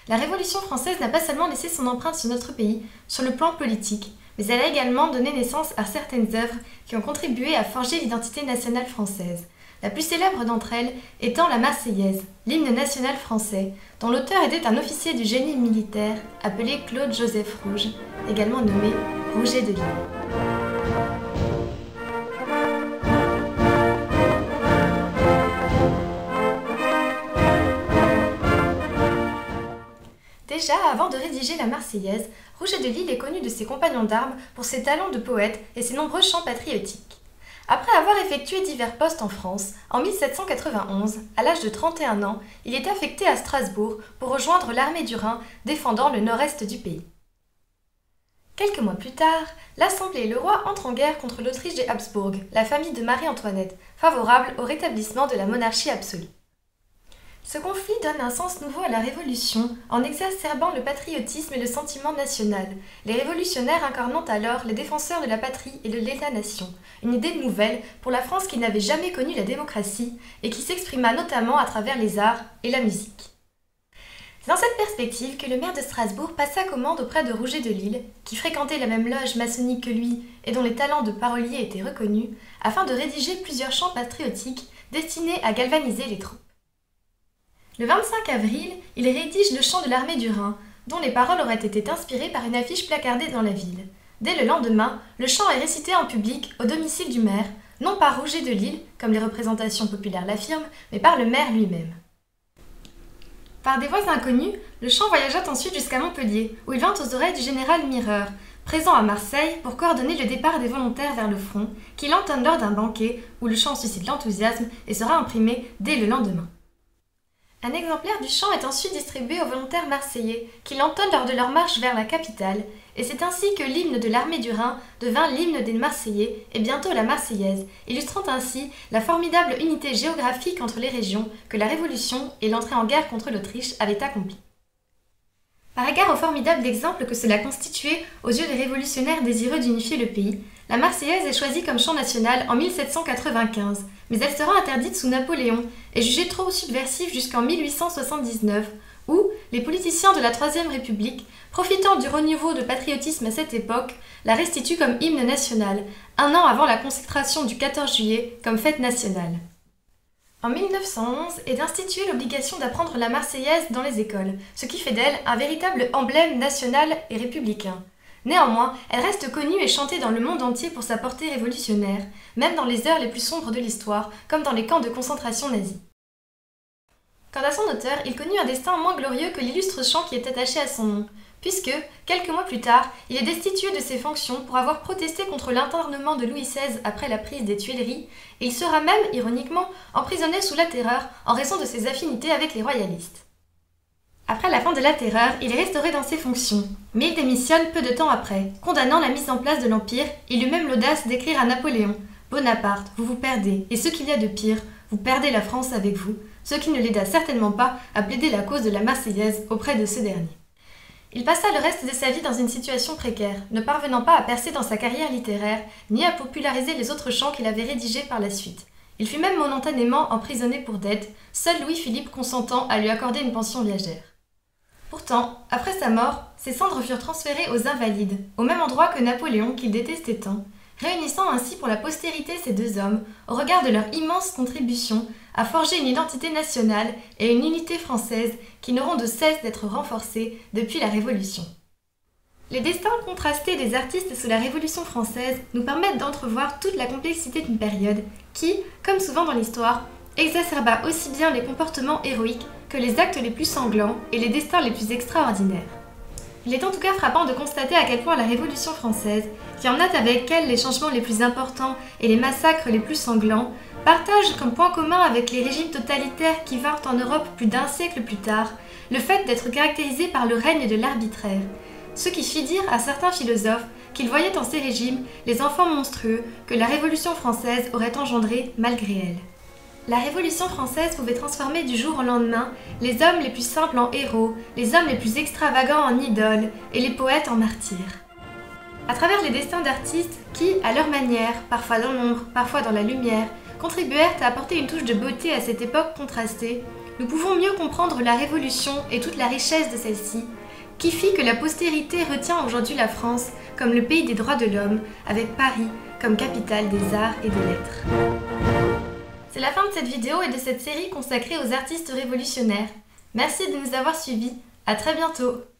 La Révolution française n'a pas seulement laissé son empreinte sur notre pays, sur le plan politique, mais elle a également donné naissance à certaines œuvres qui ont contribué à forger l'identité nationale française. La plus célèbre d'entre elles étant la Marseillaise, l'hymne national français, dont l'auteur était un officier du génie militaire appelé Claude-Joseph Rouge, également nommé Rouget de Lille. Déjà, avant de rédiger la Marseillaise, Rouget de Lille est connu de ses compagnons d'armes pour ses talents de poète et ses nombreux chants patriotiques. Après avoir effectué divers postes en France, en 1791, à l'âge de 31 ans, il est affecté à Strasbourg pour rejoindre l'armée du Rhin défendant le nord-est du pays. Quelques mois plus tard, l'Assemblée et le roi entrent en guerre contre l'Autriche des Habsbourg, la famille de Marie-Antoinette, favorable au rétablissement de la monarchie absolue. Ce conflit donne un sens nouveau à la Révolution en exacerbant le patriotisme et le sentiment national, les révolutionnaires incarnant alors les défenseurs de la patrie et de l'État-nation, une idée nouvelle pour la France qui n'avait jamais connu la démocratie et qui s'exprima notamment à travers les arts et la musique. C'est dans cette perspective que le maire de Strasbourg passa commande auprès de Rouget de Lille, qui fréquentait la même loge maçonnique que lui et dont les talents de parolier étaient reconnus, afin de rédiger plusieurs chants patriotiques destinés à galvaniser les troupes. Le 25 avril, il rédige le chant de l'armée du Rhin, dont les paroles auraient été inspirées par une affiche placardée dans la ville. Dès le lendemain, le chant est récité en public au domicile du maire, non par Rouget de Lille, comme les représentations populaires l'affirment, mais par le maire lui-même. Par des voies inconnues, le chant voyagea ensuite jusqu'à Montpellier, où il vint aux oreilles du général Mireur, présent à Marseille pour coordonner le départ des volontaires vers le front, qui l'entonne lors d'un banquet où le chant suscite l'enthousiasme et sera imprimé dès le lendemain. Un exemplaire du chant est ensuite distribué aux volontaires marseillais, qui l'entonnent lors de leur marche vers la capitale, et c'est ainsi que l'hymne de l'armée du Rhin devint l'hymne des Marseillais et bientôt la Marseillaise, illustrant ainsi la formidable unité géographique entre les régions que la Révolution et l'entrée en guerre contre l'Autriche avaient accomplie. Par égard au formidable exemple que cela constituait aux yeux des révolutionnaires désireux d'unifier le pays, la Marseillaise est choisie comme chant national en 1795, mais elle sera interdite sous Napoléon et jugée trop subversive jusqu'en 1879, où les politiciens de la Troisième République, profitant du renouveau de patriotisme à cette époque, la restituent comme hymne national, un an avant la consécration du 14 juillet comme fête nationale. En 1911 est instituée l'obligation d'apprendre la Marseillaise dans les écoles, ce qui fait d'elle un véritable emblème national et républicain. Néanmoins, elle reste connue et chantée dans le monde entier pour sa portée révolutionnaire, même dans les heures les plus sombres de l'histoire, comme dans les camps de concentration nazis. Quant à son auteur, il connut un destin moins glorieux que l'illustre chant qui est attaché à son nom, puisque, quelques mois plus tard, il est destitué de ses fonctions pour avoir protesté contre l'internement de Louis XVI après la prise des Tuileries, et il sera même, ironiquement, emprisonné sous la Terreur en raison de ses affinités avec les royalistes. Après la fin de la Terreur, il est restauré dans ses fonctions, mais il démissionne peu de temps après, condamnant la mise en place de l'Empire. Il eut même l'audace d'écrire à Napoléon « Bonaparte, vous vous perdez, et ce qu'il y a de pire, vous perdez la France avec vous », ce qui ne l'aida certainement pas à plaider la cause de la Marseillaise auprès de ce dernier. Il passa le reste de sa vie dans une situation précaire, ne parvenant pas à percer dans sa carrière littéraire, ni à populariser les autres chants qu'il avait rédigés par la suite. Il fut même momentanément emprisonné pour dette, seul Louis-Philippe consentant à lui accorder une pension viagère. Pourtant, après sa mort, ses cendres furent transférées aux Invalides, au même endroit que Napoléon qu'il détestait tant, réunissant ainsi pour la postérité ces deux hommes, au regard de leur immense contribution à forger une identité nationale et une unité française qui n'auront de cesse d'être renforcées depuis la Révolution. Les destins contrastés des artistes sous la Révolution française nous permettent d'entrevoir toute la complexité d'une période qui, comme souvent dans l'histoire, exacerba aussi bien les comportements héroïques que les actes les plus sanglants et les destins les plus extraordinaires. Il est en tout cas frappant de constater à quel point la Révolution française, qui emmenait avec elle les changements les plus importants et les massacres les plus sanglants, partage comme point commun avec les régimes totalitaires qui vinrent en Europe plus d'un siècle plus tard, le fait d'être caractérisés par le règne de l'arbitraire, ce qui fit dire à certains philosophes qu'ils voyaient en ces régimes les enfants monstrueux que la Révolution française aurait engendrés malgré elle. La Révolution française pouvait transformer du jour au lendemain les hommes les plus simples en héros, les hommes les plus extravagants en idoles et les poètes en martyrs. À travers les destins d'artistes qui, à leur manière, parfois dans l'ombre, parfois dans la lumière, contribuèrent à apporter une touche de beauté à cette époque contrastée, nous pouvons mieux comprendre la Révolution et toute la richesse de celle-ci, qui fit que la postérité retient aujourd'hui la France comme le pays des droits de l'homme, avec Paris comme capitale des arts et des lettres. C'est la fin de cette vidéo et de cette série consacrée aux artistes révolutionnaires. Merci de nous avoir suivis, à très bientôt!